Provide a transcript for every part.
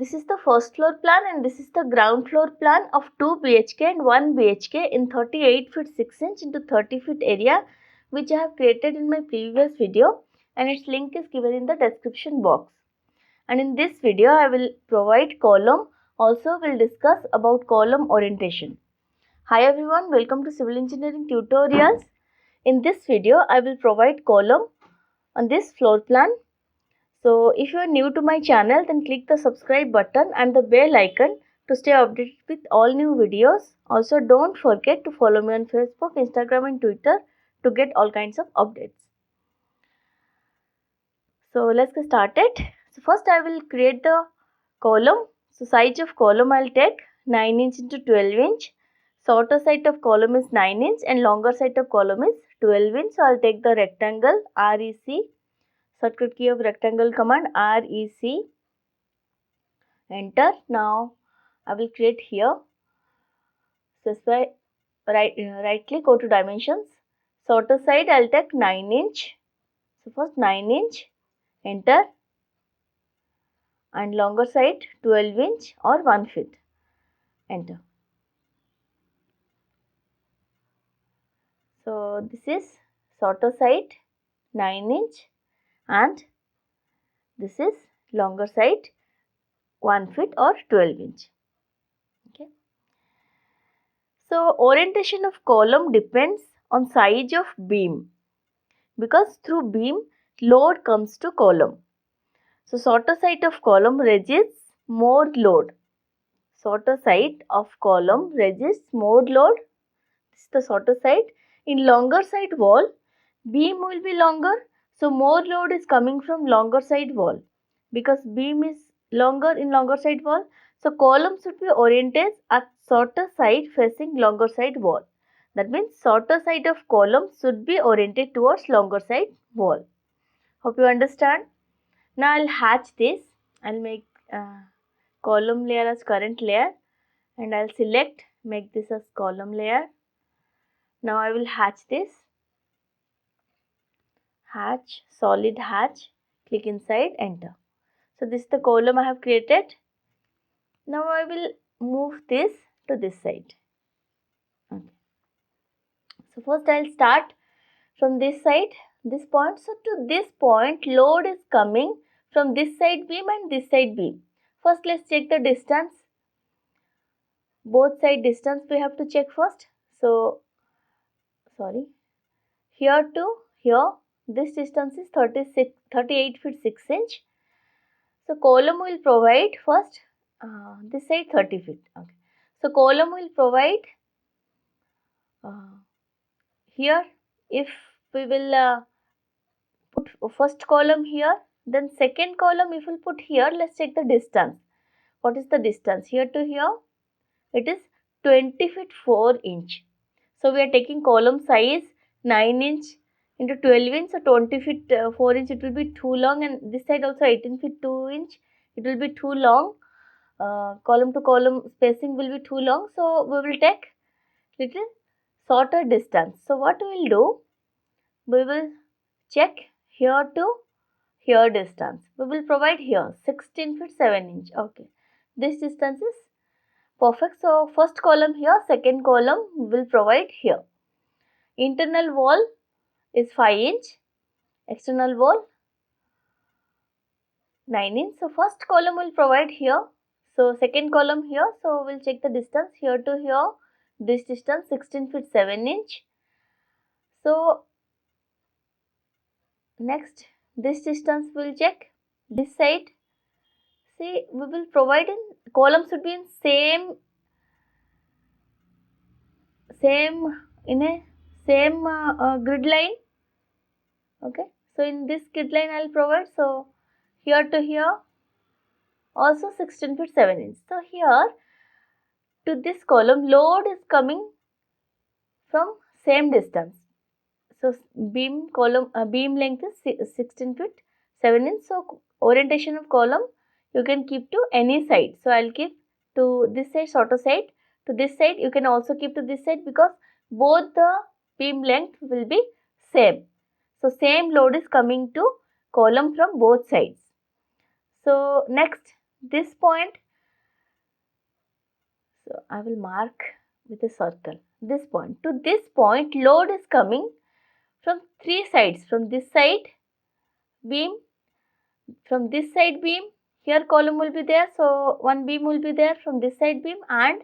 This is the first floor plan and this is the ground floor plan of 2 BHK and 1 BHK in 38 feet 6 inch into 30 feet area, which I have created in my previous video, and its link is given in the description box. And in this video I will provide column, also will discuss about column orientation. Hi everyone, welcome to Civil Engineering Tutorials. In this video I will provide column on this floor plan. So if you are new to my channel, then click the subscribe button and the bell icon to stay updated with all new videos. Also don't forget to follow me on Facebook, Instagram and Twitter to get all kinds of updates. So let's get started. So first I will create the column. So size of column I'll take 9 inch into 12 inch. Shorter side of column is 9 inch and longer side of column is 12 inch. So I'll take the rectangle REC. Shortcut key of rectangle command REC. Enter. Now I will create here. Specify right click, go to dimensions. Shorter side I'll take 9 inch. So first 9 inch. Enter. And longer side 12 inch or 1 feet. Enter. So this is shorter side 9 inch and this is longer side 1 feet or 12 inch. Okay. So orientation of column depends on size of beam, because through beam load comes to column. So shorter side of column resists more load. Shorter side of column resists more load. This is the shorter side. In longer side wall, beam will be longer, so more load is coming from longer side wall, because beam is longer in longer side wall. So column should be oriented at shorter side facing longer side wall. That means shorter side of column should be oriented towards longer side wall. Hope you understand. Now I'll hatch this. I'll make column layer as current layer and I'll select, make this as column layer. Now I will hatch this. Hatch, solid hatch, click inside, enter. So this is the column I have created. Now I will move this to this side. Okay. So first I'll start from this side, this point. So to this point load is coming from this side beam and this side beam. First let's check the distance. Both side distance we have to check first. So here to here, this distance is 38 feet 6 inch. So column will provide first this side 30 feet. Okay. So column will provide here. If we will put first column here, then second column if we'll put here, let's check the distance. What is the distance here to here? It is 20 feet 4 inch. So we are taking column size 9 inch into 12 inch. So 20 feet 4 inch, it will be too long, and this side also 18 feet 2 inch. It will be too long. Column to column spacing will be too long. So we will take little shorter distance. So what we will do? We will check here to here distance. We will provide here 16 feet 7 inch. Okay. This distance is perfect. So first column here, second column will provide here. Internal wall is 5 inch. External wall 9 inch. So first column will provide here. So second column here. So we'll check the distance here to here. This distance 16 feet 7 inch. So next this distance we'll check. This side. See, we will provide in column should be in same grid line. Okay. So in this grid line I'll provide. So here to here also 16 feet 7 inch. So here to this column load is coming from same distance. So beam length is 16 feet 7 inch. So orientation of column you can keep to any side. So I'll keep to this side, shorter side. To this side you can also keep to this side, because both the beam length will be same. So same load is coming to column from both sides. So next this point. So I will mark with a circle this point. To this point, load is coming from three sides. From this side beam, from this side beam, here column will be there. So one beam will be there from this side beam, and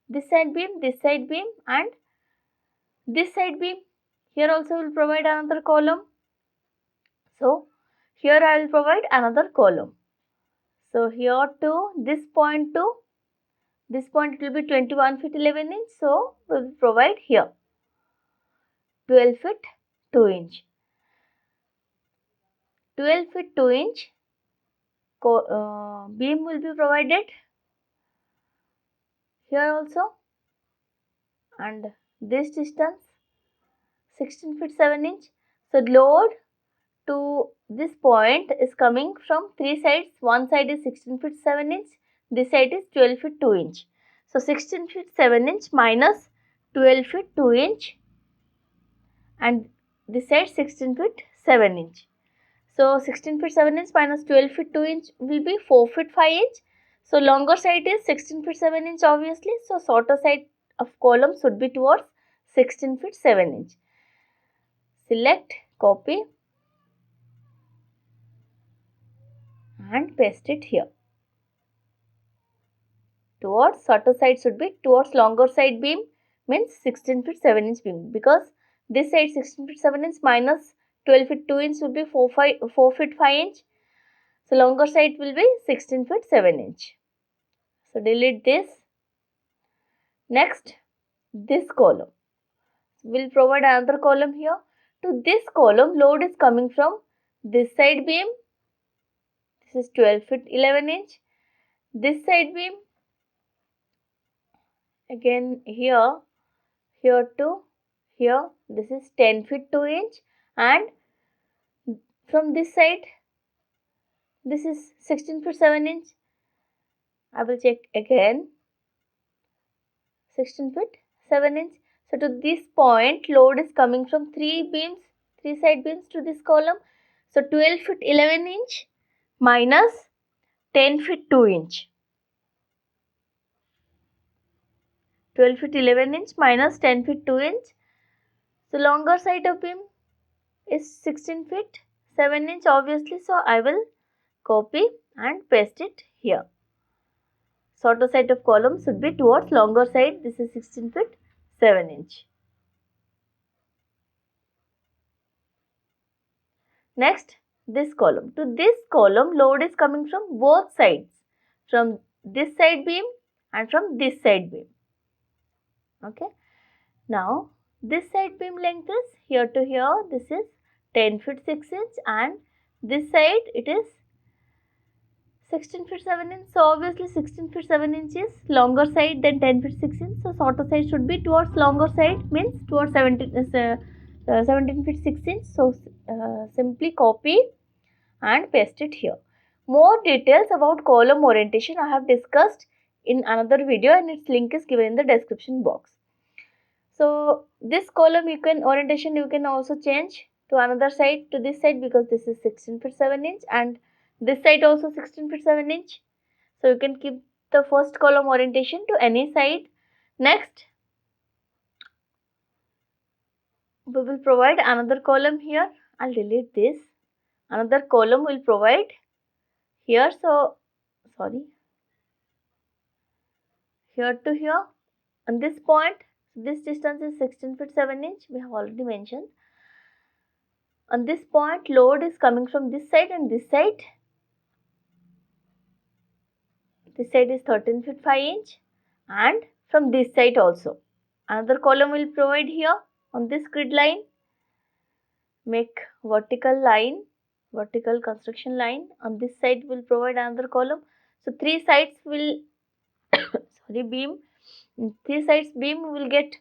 this side beam, this side beam, and this side beam. Here also will provide another column. So here I will provide another column. So here to this point it will be 21 feet 11 inch. So we will provide here 12 feet 2 inch. 12 feet 2 inch beam will be provided here also, and this distance 16 feet 7 inch. So load to this point is coming from three sides. One side is 16 feet 7 inch, this side is 12 feet 2 inch. So 16 feet 7 inch minus 12 feet 2 inch, and this side 16 feet 7 inch. So 16 feet 7 inch minus 12 feet 2 inch will be 4 feet 5 inch. So longer side is 16 feet 7 inch obviously. So shorter side of column should be towards 16 feet 7 inch. Select, copy and paste it here. Towards shorter side should be towards longer side beam, means 16 feet 7 inch beam, because this side 16 feet 7 inch minus 12 feet 2 inch will be 4 feet 5 inch. So longer side will be 16 feet 7 inch. So delete this. Next, this column. We'll provide another column here. To this column, load is coming from this side beam. This is 12 feet 11 inch. This side beam, again here to here, this is 10 feet 2 inch, and from this side, this is 16 feet 7 inch. I will check again, 16 feet 7 inch. So to this point, load is coming from three side beams to this column. So 12 feet 11 inch minus 10 feet 2 inch. 12 feet 11 inch minus 10 feet 2 inch. So longer side of beam is 16 feet 7 inch obviously. So I will copy and paste it here. Shorter side of column should be towards longer side. This is 16 feet 7 inch. Next, this column. To this column, load is coming from both sides. From this side beam and from this side beam. Okay. Now, this side beam length is here to here. This is 10 feet 6 inch, and this side it is 16 feet 7 inch. So obviously 16 feet 7 inch is longer side than 10 feet 6 inch. So shorter side should be towards longer side, means towards 17 feet 6 inch. So simply copy and paste it here. More details about column orientation I have discussed in another video, and its link is given in the description box. So this column orientation you can also change to another side, to this side, because this is 16 feet 7 inch and this side also 16 feet 7 inch. So you can keep the first column orientation to any side. Next, we will provide another column here. I'll delete this. Another column will provide here. So sorry, here to here. On this point, this distance is 16 feet 7 inch. We have already mentioned. On this point, load is coming from this side and this side. This side is 13 feet 5 inch, and from this side also. Another column will provide here on this grid line. Make vertical line, vertical construction line. On this side will provide another column. So three sides will beam. Three sides beam will get.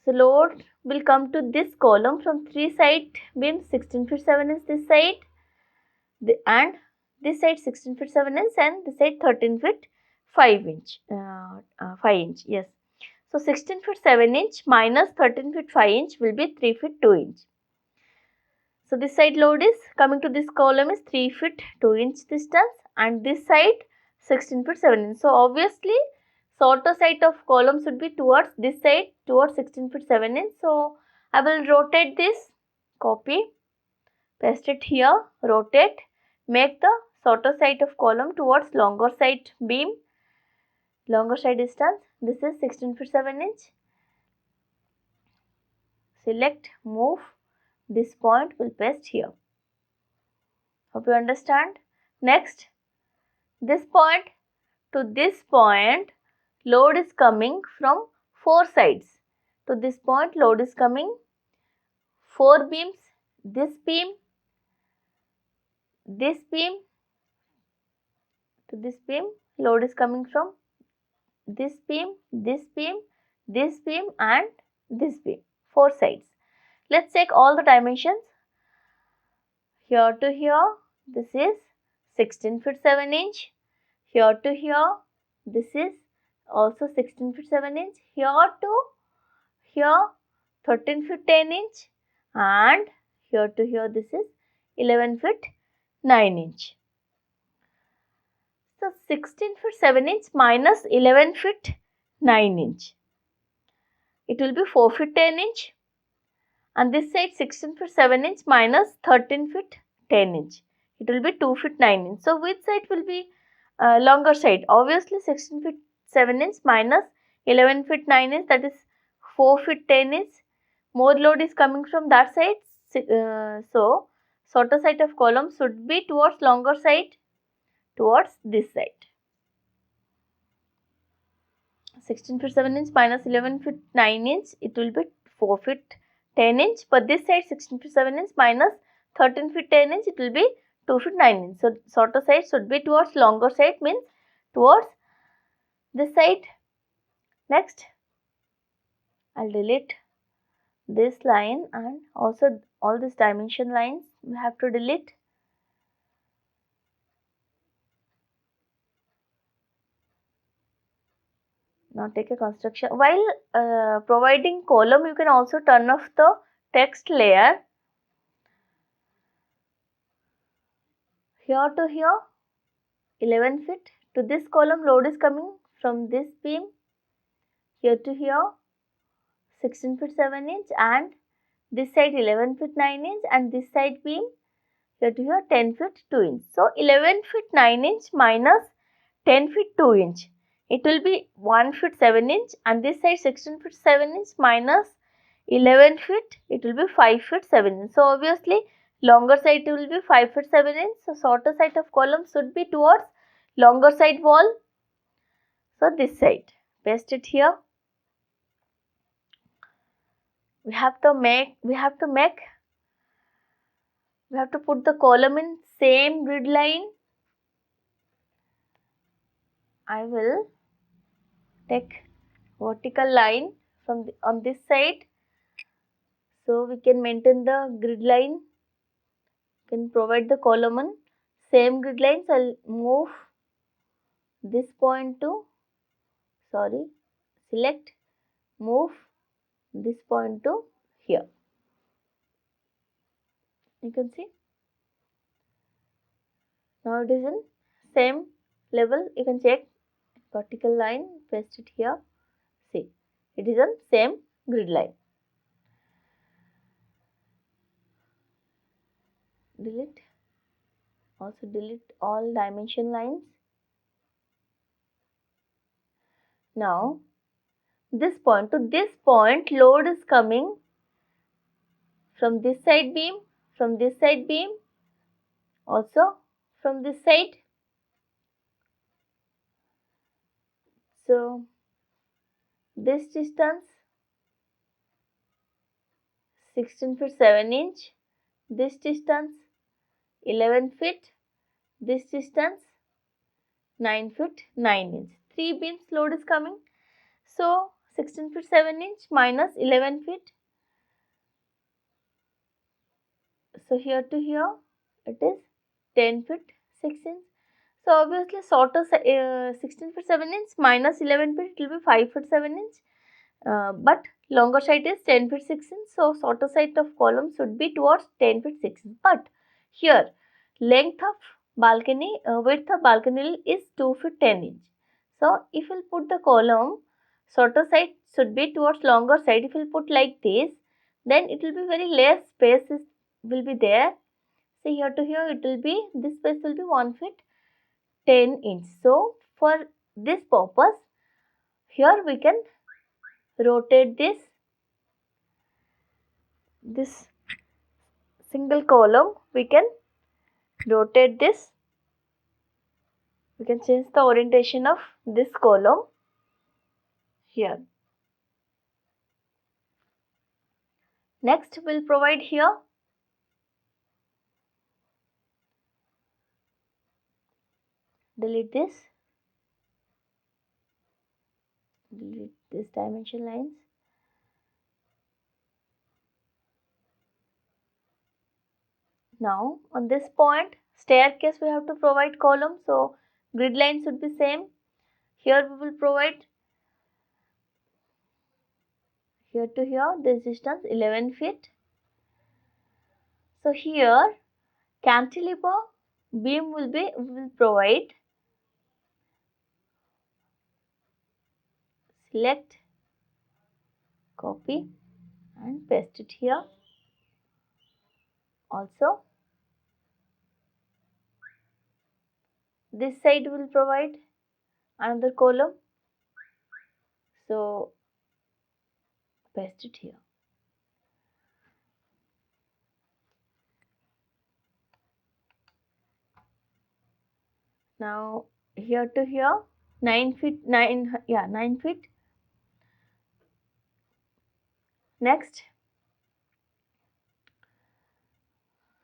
So load will come to this column from three side beams. 16 feet 7 inch this side, and this side 16 feet 7 inch, and this side 13 feet 5 inch. 5 inch, yes. So 16 feet 7 inch minus 13 feet 5 inch will be 3 feet 2 inch. So this side load is coming to this column is 3 feet 2 inch distance, and this side 16 feet 7 inch. So obviously shorter side of column should be towards this side, towards 16 feet 7 inch. So I will rotate this, copy, paste it here, rotate, make the shorter side of column towards longer side beam, longer side distance. This is 16 feet 7 inch. Select, move, this point will paste here. Hope you understand. Next, this point to this point, load is coming from 4 sides. To this point, load is coming 4 beams. This beam, to this beam, load is coming from this beam, this beam, this beam and this beam. 4 sides. Let's check all the dimensions. Here to here, this is 16 feet 7 inch. Here to here, this is also 16 feet 7 inch. Here to here, 13 feet 10 inch. And here to here, this is 11 feet 9 inch. So 16 feet 7 inch minus 11 feet 9 inch. It will be 4 feet 10 inch. And this side 16 feet 7 inch minus 13 feet 10 inch. It will be 2 feet 9 inch. So which side will be longer side? Obviously 16 feet 7 inch minus 11 feet 9 inch, that is 4 feet 10 inch. More load is coming from that side. So shorter side of column should be towards longer side, towards this side. 16 feet 7 inch minus 11 feet 9 inch, it will be 4 feet 10 inch. But this side 16 feet 7 inch minus 13 feet 10 inch, it will be 2 feet 9 inch. So shorter side should be towards longer side, means towards this side. Next, I'll delete this line and also all these dimension lines we have to delete. Now take a construction. While providing column, you can also turn off the text layer. Here to here, 11 feet. To this column, load is coming from this beam. Here to here, 16 feet 7 inch, and this side 11 feet 9 inch, and this side beam here to here 10 feet 2 inch. So 11 feet 9 inch minus 10 feet 2 inch. It will be 1 feet 7 inch, and this side 16 feet 7 inch minus 11 feet, it will be 5 feet 7 inch. So obviously longer side will be 5 feet 7 inch. So shorter side of column should be towards longer side wall. So this side, paste it here. We have to put the column in same grid line. I will take vertical line from on this side, so we can maintain the grid line. Can provide the column on same grid line. So I'll move this point to, select, move this point to here. You can see now it is in same level. You can check vertical line, paste it here. See, it is on same grid line. Delete. Also delete all dimension lines. Now this point to this point, load is coming from this side beam, from this side beam, also from this side. So this distance 16 feet 7 inch, this distance 11 feet, this distance 9 feet 9 inch. 3 beams load is coming. So 16 feet 7 inch minus 11 feet. So here to here, it is 10 feet 6 inch. So obviously shorter 16 feet 7 inch minus 11 feet, it will be 5 feet 7 inch. But longer side is 10 feet 6 inch. So shorter side of column should be towards 10 feet 6 inch. But here length of balcony width of balcony is 2 feet 10 inch. So if we'll put the column, shorter side should be towards longer side. If we'll put like this, then it will be very less space will be there. So here to here it will be, this space will be 1 feet 10 inch. So for this purpose, here we can rotate this single column, we can rotate this, we can change the orientation of this column here. Next we'll provide here delete this dimension lines. Now on this point, staircase we have to provide column, so grid line should be same. Here we will provide here to here this distance 11 feet. So here cantilever beam will provide, select, copy and paste it here. Also this side will provide another column, so paste it here. Now here to here 9 feet. Next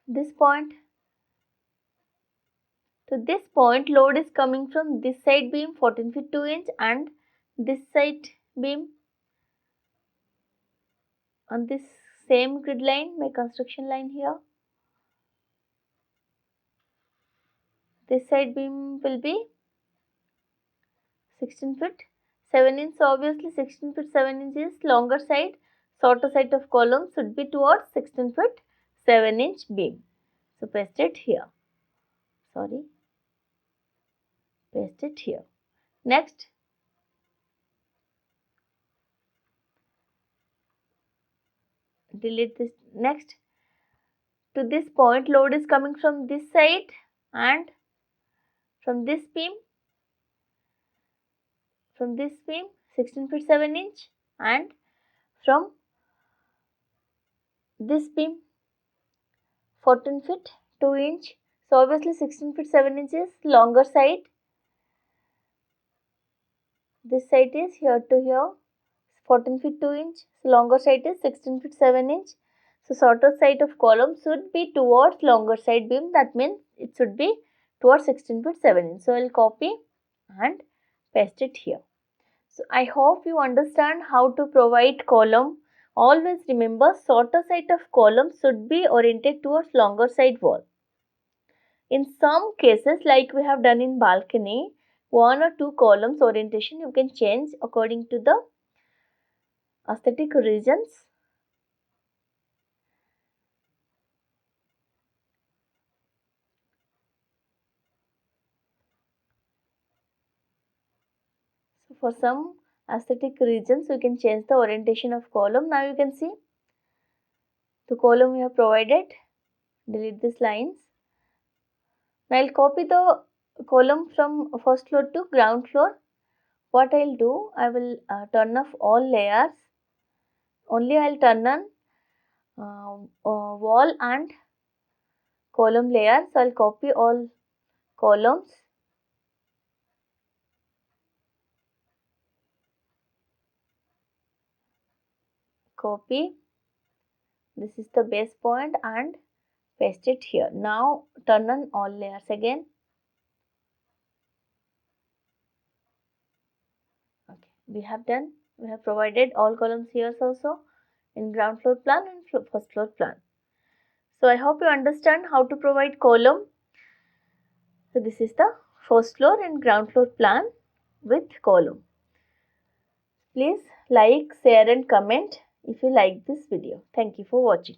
this point to this point, load is coming from this side beam 14 feet 2 inch and this side beam on this same grid line, my construction line here. This side beam will be 16 feet 7 inch. So obviously 16 feet 7 inch is longer side. Shorter side of column should be towards 16 feet 7 inch beam. So paste it here. Paste it here. Next, delete this. Next, to this point, load is coming from this side and from this beam 16 feet 7 inch and from this beam 14 feet 2 inch. So obviously 16 feet 7 inch is longer side. This side is here to here 14 feet 2 inch. So longer side is 16 feet 7 inch. So shorter side of column should be towards longer side beam. That means it should be towards 16 feet 7 inch. So I will copy and paste it here. So I hope you understand how to provide column. Always remember, shorter side of column should be oriented towards longer side wall. In some cases, like we have done in balcony, 1 or 2 columns orientation you can change according to the aesthetic reasons. So for some aesthetic regions, you can change the orientation of column. Now you can see the column we have provided. Delete these lines. Now I'll copy the column from first floor to ground floor. What I'll do, I will turn off all layers. Only I'll turn on wall and column layers. So I'll copy all columns. Copy. This is the base point and paste it here. Now turn on all layers again. Okay, we have done. We have provided all columns here also in ground floor plan and first floor plan. So I hope you understand how to provide column. So this is the first floor and ground floor plan with column. Please like, share and comment if you like this video. Thank you for watching.